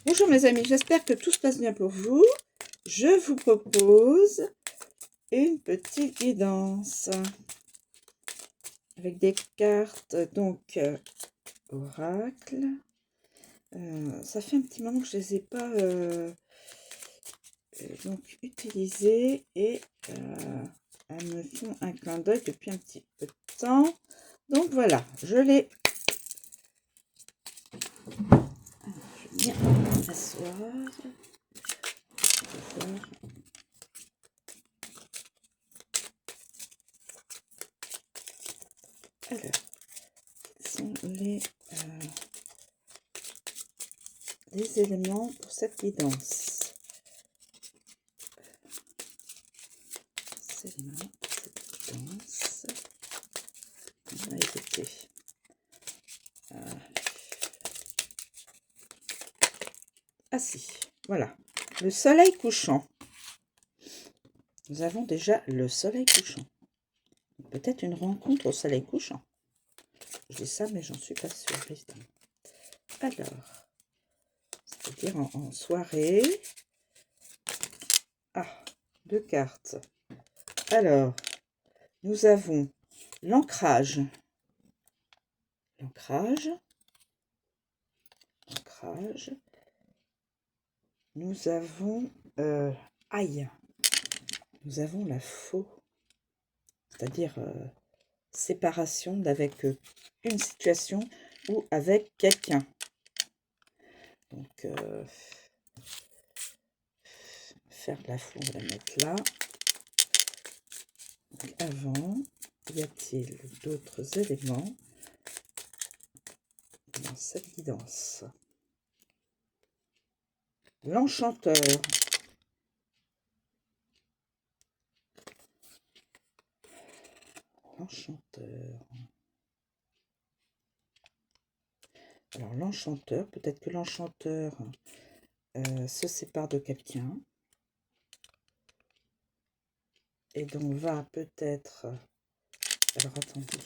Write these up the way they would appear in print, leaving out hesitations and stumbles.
Bonjour mes amis, j'espère que tout se passe bien pour vous. Je vous propose une petite guidance avec des cartes donc oracle. Ça fait un petit moment que je les ai pas donc utilisées et elles me font un clin d'œil depuis un petit peu de temps. Donc voilà, je les je vais bien m'asseoir. Alors, quels sont les éléments pour cette guidance? Ces éléments pour cette guidance. On va éviter. Ah si, voilà. Le soleil couchant. Nous avons déjà le soleil couchant. Peut-être une rencontre au soleil couchant. Je dis ça, mais j'en suis pas sûre, évidemment. Alors, c'est-à-dire en soirée. Ah, deux cartes. Alors, nous avons l'ancrage. L'ancrage. L'ancrage. Nous avons... aïe. Nous avons la faux. C'est-à-dire séparation d'avec une situation ou avec quelqu'un. Donc, faire la faux, on va la mettre là. Donc, avant, y a-t-il d'autres éléments dans cette guidance? L'enchanteur. L'enchanteur. Alors, l'enchanteur, peut-être que l'enchanteur se sépare de quelqu'un. Et donc, va peut-être... Alors, attendez.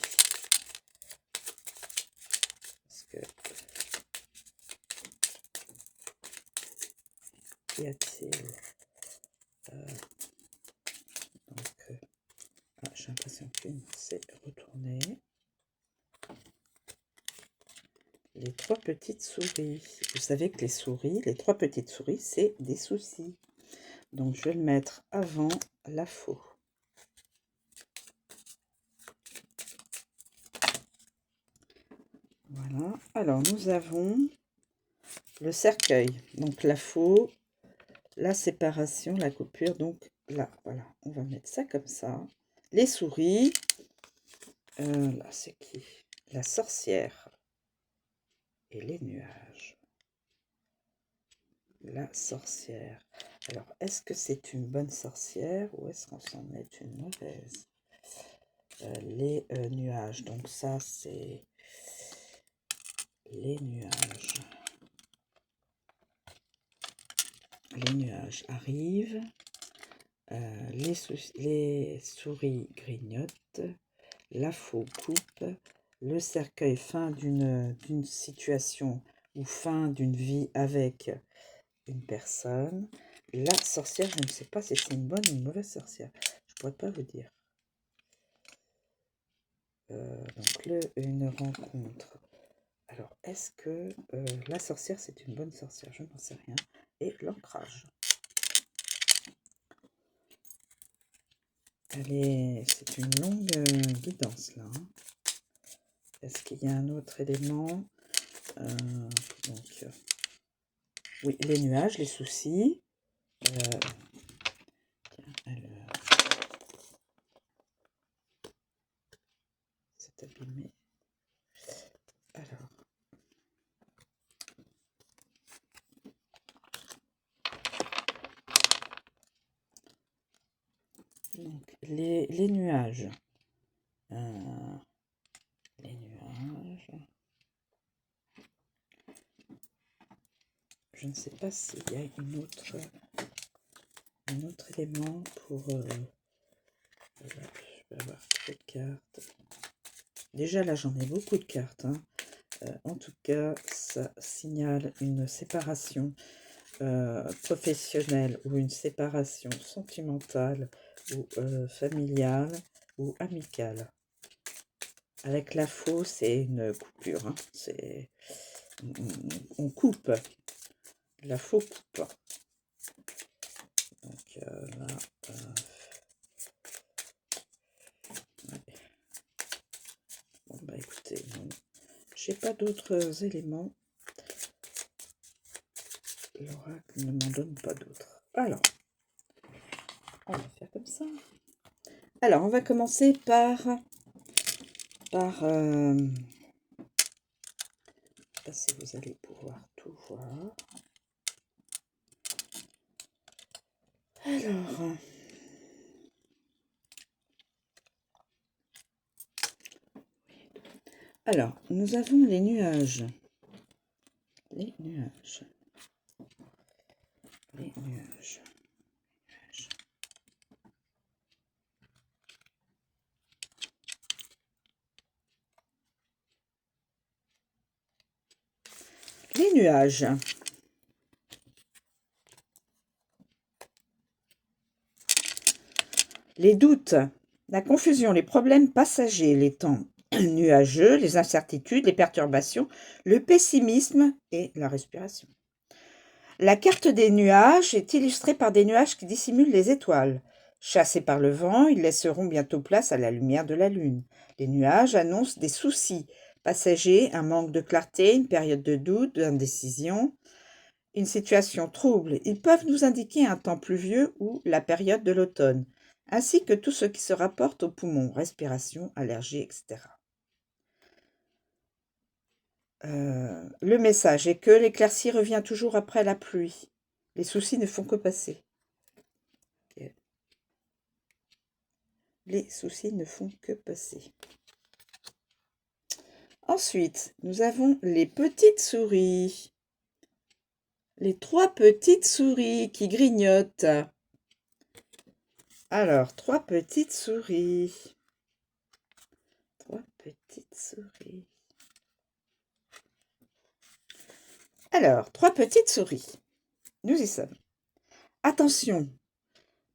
Parce que... Y a-t-il... j'ai l'impression qu'une s'est retournée. Les trois petites souris. Vous savez que les souris, les trois petites souris, c'est des soucis. Donc, je vais le mettre avant la faux. Voilà. Alors, nous avons le cercueil. Donc, la faux, la séparation, la coupure. Donc, là, voilà. On va mettre ça comme ça. Les souris. Là, c'est qui? La sorcière. Et les nuages. La sorcière. Alors, est-ce que c'est une bonne sorcière ou est-ce qu'on s'en est une mauvaise? Les nuages. Donc ça, c'est les nuages. Les nuages arrivent. Les souris grignotent. La faux coupe. Le cercueil, fin d'une situation ou fin d'une vie avec une personne. La sorcière, je ne sais pas si c'est une bonne ou une mauvaise sorcière. Je ne pourrais pas vous dire. Donc, une rencontre. Alors, est-ce que la sorcière, c'est une bonne sorcière? Je n'en sais rien. Et l'ancrage. C'est une longue guidance, là. Hein. Est-ce qu'il y a un autre élément? Donc, oui, les nuages, les soucis. Tiens, c'est abîmé. Alors. Donc, les nuages. Les nuages. Je ne sais pas s'il y a un autre élément pour... je vais avoir quelques cartes. Déjà, là, j'en ai beaucoup de cartes. Hein. En tout cas, ça signale une séparation professionnelle ou une séparation sentimentale ou familiale ou amicale. Avec la faux, c'est une coupure. Hein. On coupe. La faux coupe. Donc là... ouais. Bon, bah écoutez, j'ai pas d'autres éléments. L'oracle ne m'en donne pas d'autres. Alors, on va faire comme ça. Alors, on va commencer par je ne sais pas si vous allez pouvoir tout voir. Alors, nous avons les nuages. Les nuages. Les nuages. Les nuages. Les doutes, la confusion, les problèmes passagers, les temps nuageux, les incertitudes, les perturbations, le pessimisme et la respiration. La carte des nuages est illustrée par des nuages qui dissimulent les étoiles. Chassés par le vent, ils laisseront bientôt place à la lumière de la lune. Les nuages annoncent des soucis passagers, un manque de clarté, une période de doute, d'indécision, une situation trouble. Ils peuvent nous indiquer un temps pluvieux ou la période de l'automne, ainsi que tout ce qui se rapporte aux poumons, respiration, allergies, etc. Le message est que l'éclaircie revient toujours après la pluie. Les soucis ne font que passer. Okay. Les soucis ne font que passer. Ensuite, nous avons les petites souris. Les 3 petites souris qui grignotent. Alors, 3 petites souris. 3 petites souris. Alors, 3 petites souris. Nous y sommes. Attention,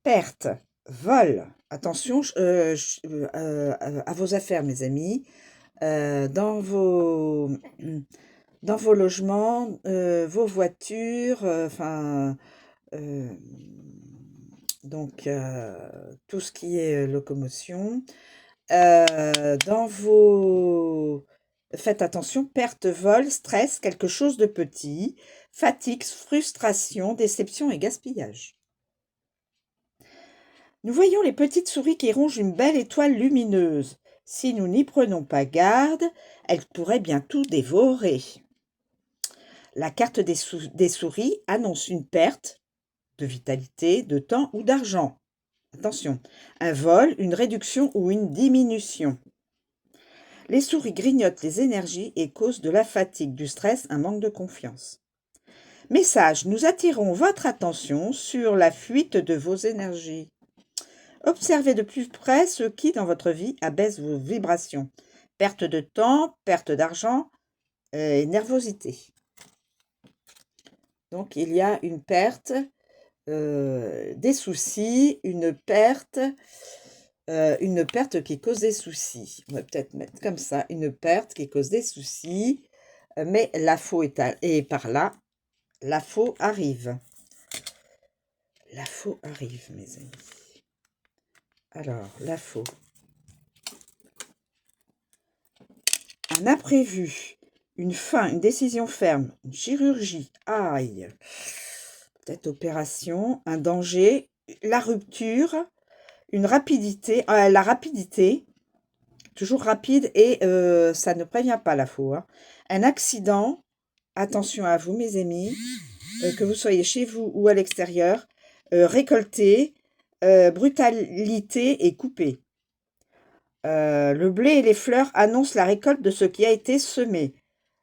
perte, vol. Attention à vos affaires, mes amis. Dans vos logements, vos voitures, donc tout ce qui est locomotion. Dans vos... Faites attention, perte, vol, stress, quelque chose de petit, fatigue, frustration, déception et gaspillage. Nous voyons les petites souris qui rongent une belle étoile lumineuse. Si nous n'y prenons pas garde, elles pourraient bien tout dévorer. La carte des souris annonce une perte de vitalité, de temps ou d'argent. Attention, un vol, une réduction ou une diminution. Les souris grignotent les énergies et causent de la fatigue, du stress, un manque de confiance. Message, nous attirons votre attention sur la fuite de vos énergies. Observez de plus près ce qui, dans votre vie, abaisse vos vibrations. Perte de temps, perte d'argent et nervosité. Donc, il y a une perte, des soucis, une perte qui cause des soucis. On va peut-être mettre comme ça, une perte qui cause des soucis, mais la faux est par là. La faux arrive. La faux arrive, mes amis. Alors, la faux. Un imprévu, une fin, une décision ferme, une chirurgie, aïe, peut-être opération, un danger, la rupture, une rapidité, la rapidité, toujours rapide et ça ne prévient pas la faux. Hein. Un accident, attention à vous mes amis, que vous soyez chez vous ou à l'extérieur, récolté, brutalité et coupé. Le blé et les fleurs annoncent la récolte de ce qui a été semé.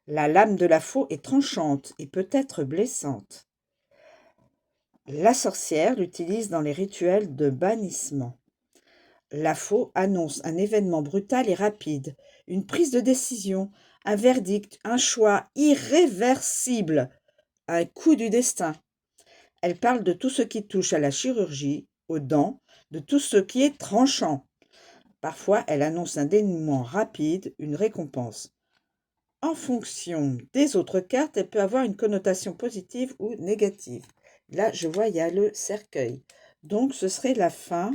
La lame de la faux est tranchante et peut être blessante. La sorcière l'utilise dans les rituels de bannissement. La faux annonce un événement brutal et rapide, une prise de décision, un verdict, un choix irréversible, un coup du destin. Elle parle de tout ce qui touche à la chirurgie, aux dents, de tout ce qui est tranchant. Parfois, elle annonce un dénouement rapide, une récompense. En fonction des autres cartes, elle peut avoir une connotation positive ou négative. Là, je vois, il y a le cercueil. Donc, ce serait la fin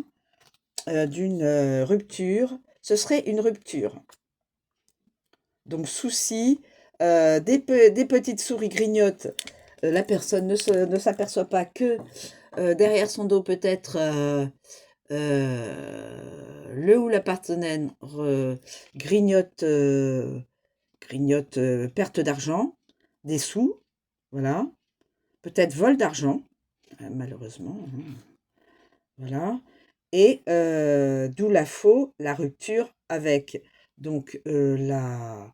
d'une rupture. Ce serait une rupture. Donc, souci, des petites souris grignotent. La personne ne s'aperçoit pas que derrière son dos, peut-être, le ou la partenaire grignote, perte d'argent, des sous, voilà. Peut-être vol d'argent, malheureusement, hein, voilà. Et d'où la rupture avec donc le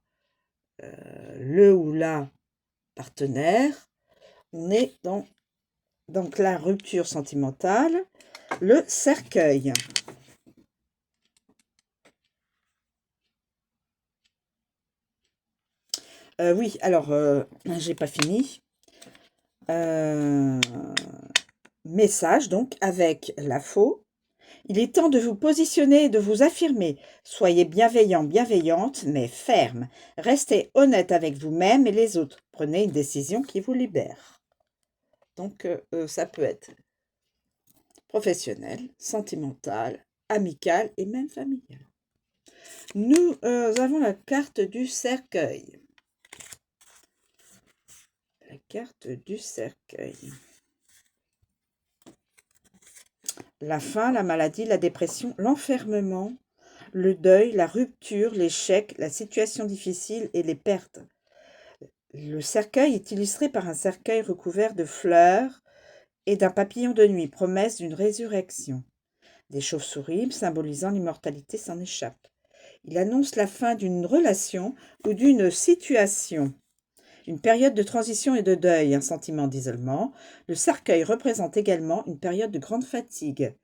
ou la partenaire. On est dans donc la rupture sentimentale, le cercueil. Oui, alors, j'ai pas fini. Message donc avec la faux. Il est temps de vous positionner et de vous affirmer. Soyez bienveillant, bienveillante, mais ferme. Restez honnête avec vous-même et les autres. Prenez une décision qui vous libère. Donc, ça peut être professionnel, sentimental, amical et même familial. Nous avons la carte du cercueil. La carte du cercueil. La faim, la maladie, la dépression, l'enfermement, le deuil, la rupture, l'échec, la situation difficile et les pertes. Le cercueil est illustré par un cercueil recouvert de fleurs et d'un papillon de nuit, promesse d'une résurrection. Des chauves-souris symbolisant l'immortalité s'en échappent. Il annonce la fin d'une relation ou d'une situation. Une période de transition et de deuil, un sentiment d'isolement. Le cercueil représente également une période de grande fatigue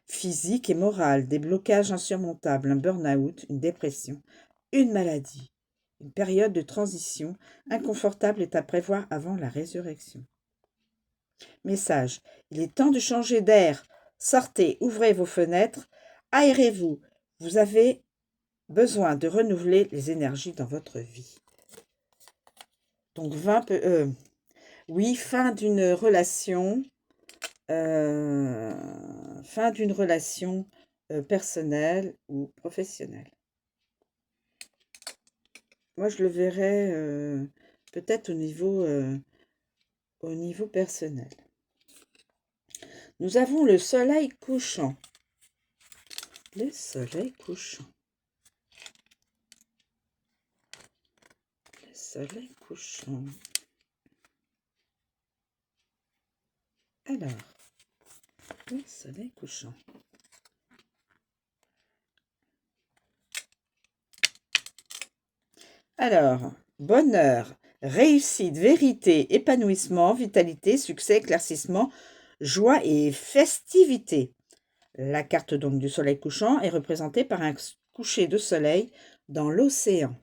physique et morale, des blocages insurmontables, un burn-out, une dépression, une maladie. Une période de transition inconfortable est à prévoir avant la résurrection. Message. Il est temps de changer d'air. Sortez, ouvrez vos fenêtres, aérez-vous. Vous avez besoin de renouveler les énergies dans votre vie. Donc, oui, fin d'une relation. Fin d'une relation personnelle ou professionnelle. Moi, je le verrais peut-être au niveau personnel. Nous avons le soleil couchant. Le soleil couchant. Le soleil couchant. Alors, le soleil couchant. Alors, bonheur, réussite, vérité, épanouissement, vitalité, succès, éclaircissement, joie et festivité. La carte donc du soleil couchant est représentée par un coucher de soleil dans l'océan.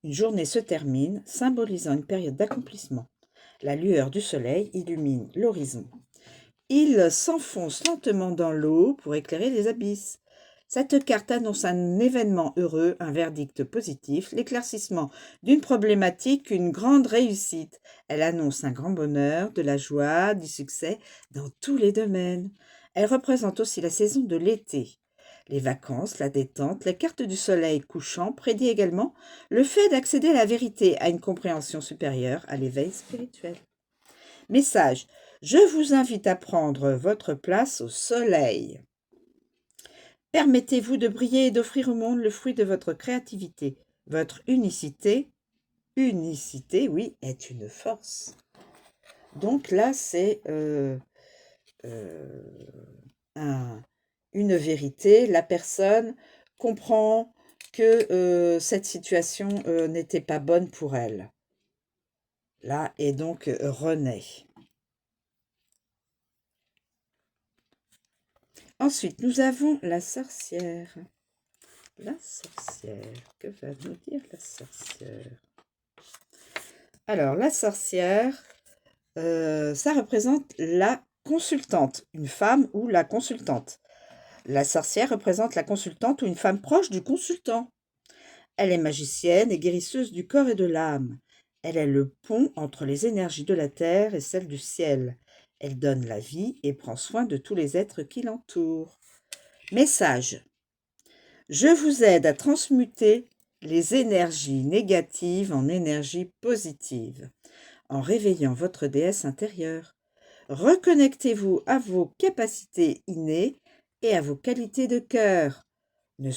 Une journée se termine, symbolisant une période d'accomplissement. La lueur du soleil illumine l'horizon. Il s'enfonce lentement dans l'eau pour éclairer les abysses. Cette carte annonce un événement heureux, un verdict positif, l'éclaircissement d'une problématique, une grande réussite. Elle annonce un grand bonheur, de la joie, du succès dans tous les domaines. Elle représente aussi la saison de l'été. Les vacances, la détente, la carte du soleil couchant prédit également le fait d'accéder à la vérité, à une compréhension supérieure, à l'éveil spirituel. Message. Je vous invite à prendre votre place au soleil. Permettez-vous de briller et d'offrir au monde le fruit de votre créativité. Votre unicité, oui, est une force. Donc là, c'est une vérité. La personne comprend que cette situation n'était pas bonne pour elle. Là, et donc renaît. Ensuite, nous avons la sorcière. La sorcière, que va nous dire la sorcière? Alors, la sorcière, ça représente la consultante, une femme ou la consultante. La sorcière représente la consultante ou une femme proche du consultant. Elle est magicienne et guérisseuse du corps et de l'âme. Elle est le pont entre les énergies de la terre et celles du ciel. Elle donne la vie et prend soin de tous les êtres qui l'entourent. Message. Je vous aide à transmuter les énergies négatives en énergies positives, en réveillant votre déesse intérieure. Reconnectez-vous à vos capacités innées et à vos qualités de cœur. Ne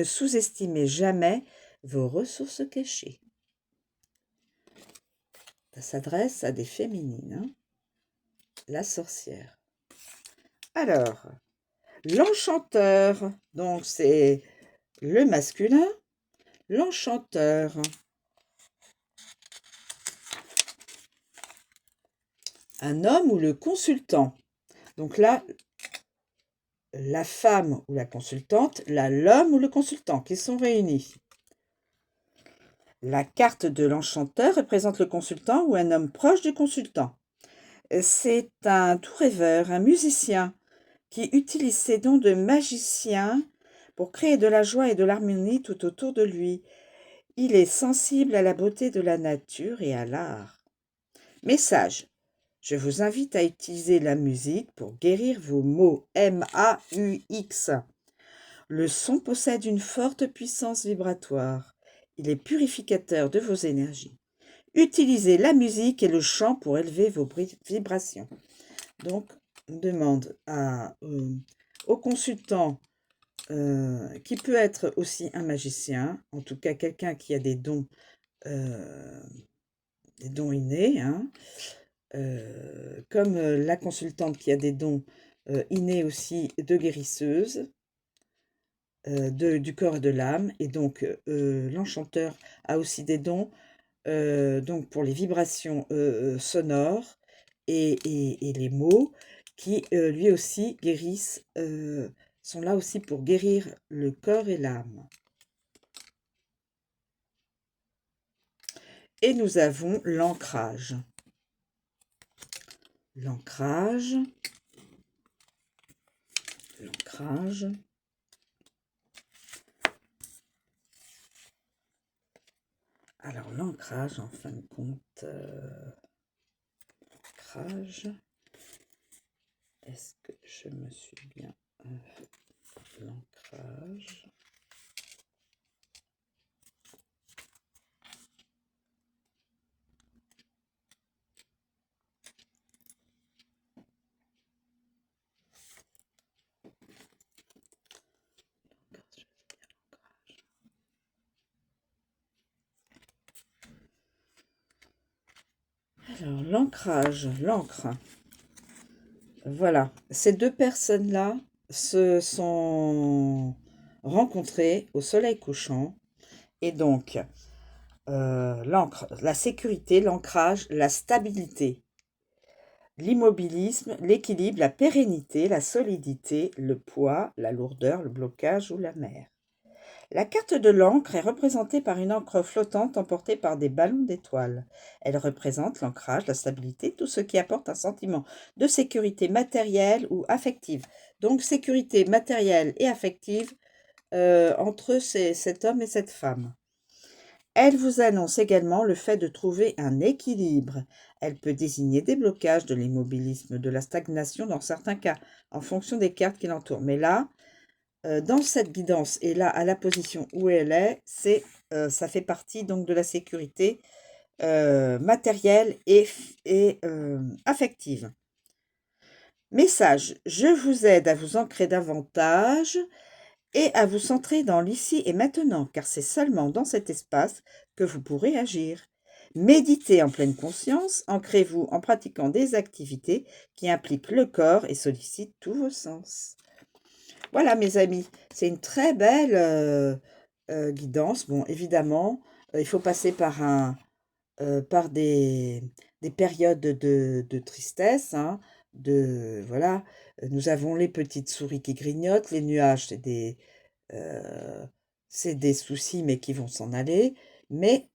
sous-estimez jamais vos ressources cachées. Ça s'adresse à des féminines, hein. La sorcière. Alors, l'enchanteur, donc c'est le masculin, l'enchanteur. Un homme ou le consultant. Donc là, la femme ou la consultante, là, l'homme ou le consultant qui sont réunis. La carte de l'enchanteur représente le consultant ou un homme proche du consultant. C'est un tout rêveur, un musicien qui utilise ses dons de magicien pour créer de la joie et de l'harmonie tout autour de lui. Il est sensible à la beauté de la nature et à l'art. Message. Je vous invite à utiliser la musique pour guérir vos maux. M-A-U-X. Le son possède une forte puissance vibratoire. Il est purificateur de vos énergies. Utilisez la musique et le chant pour élever vos vibrations. Donc, on demande au consultant, qui peut être aussi un magicien, en tout cas quelqu'un qui a des dons innés, hein, comme la consultante qui a des dons innés aussi de guérisseuse, du corps et de l'âme, et donc l'enchanteur a aussi des dons donc pour les vibrations sonores et les mots qui lui aussi guérissent, sont là aussi pour guérir le corps et l'âme. Et nous avons l'ancrage. L'ancrage. L'ancrage. Alors l'ancrage, en fin de compte, l'ancrage, est-ce que je me suis bien... l'ancrage... Alors, l'ancrage, l'encre. Voilà, ces deux personnes-là se sont rencontrées au soleil couchant. Et donc, l'encre, la sécurité, l'ancrage, la stabilité, l'immobilisme, l'équilibre, la pérennité, la solidité, le poids, la lourdeur, le blocage ou la mer. La carte de l'encre est représentée par une encre flottante emportée par des ballons d'étoiles. Elle représente l'ancrage, la stabilité, tout ce qui apporte un sentiment de sécurité matérielle ou affective. Donc sécurité matérielle et affective entre cet homme et cette femme. Elle vous annonce également le fait de trouver un équilibre. Elle peut désigner des blocages, de l'immobilisme, de la stagnation dans certains cas, en fonction des cartes qui l'entourent. Mais là, dans cette guidance et là, à la position où elle est, ça fait partie donc de la sécurité matérielle et affective. Message, je vous aide à vous ancrer davantage et à vous centrer dans l'ici et maintenant, car c'est seulement dans cet espace que vous pourrez agir. Méditez en pleine conscience, ancrez-vous en pratiquant des activités qui impliquent le corps et sollicitent tous vos sens. Voilà mes amis, c'est une très belle guidance. Bon, évidemment, il faut passer par des périodes de tristesse, hein, voilà. Nous avons les petites souris qui grignotent, les nuages, c'est des soucis, mais qui vont s'en aller. Mais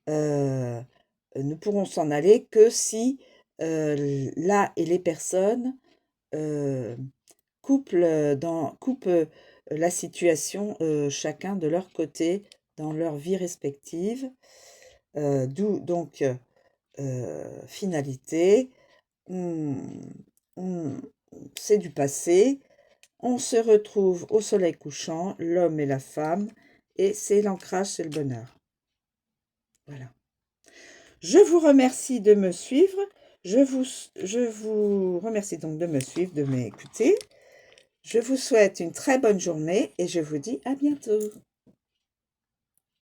nous pourrons s'en aller que si là et les personnes coupent la situation chacun de leur côté dans leur vie respective. D'où donc finalité, c'est du passé. On se retrouve au soleil couchant, l'homme et la femme, et c'est l'ancrage, c'est le bonheur. Voilà. Je vous remercie de me suivre. Je vous remercie donc de me suivre, de m'écouter. Je vous souhaite une très bonne journée et je vous dis à bientôt.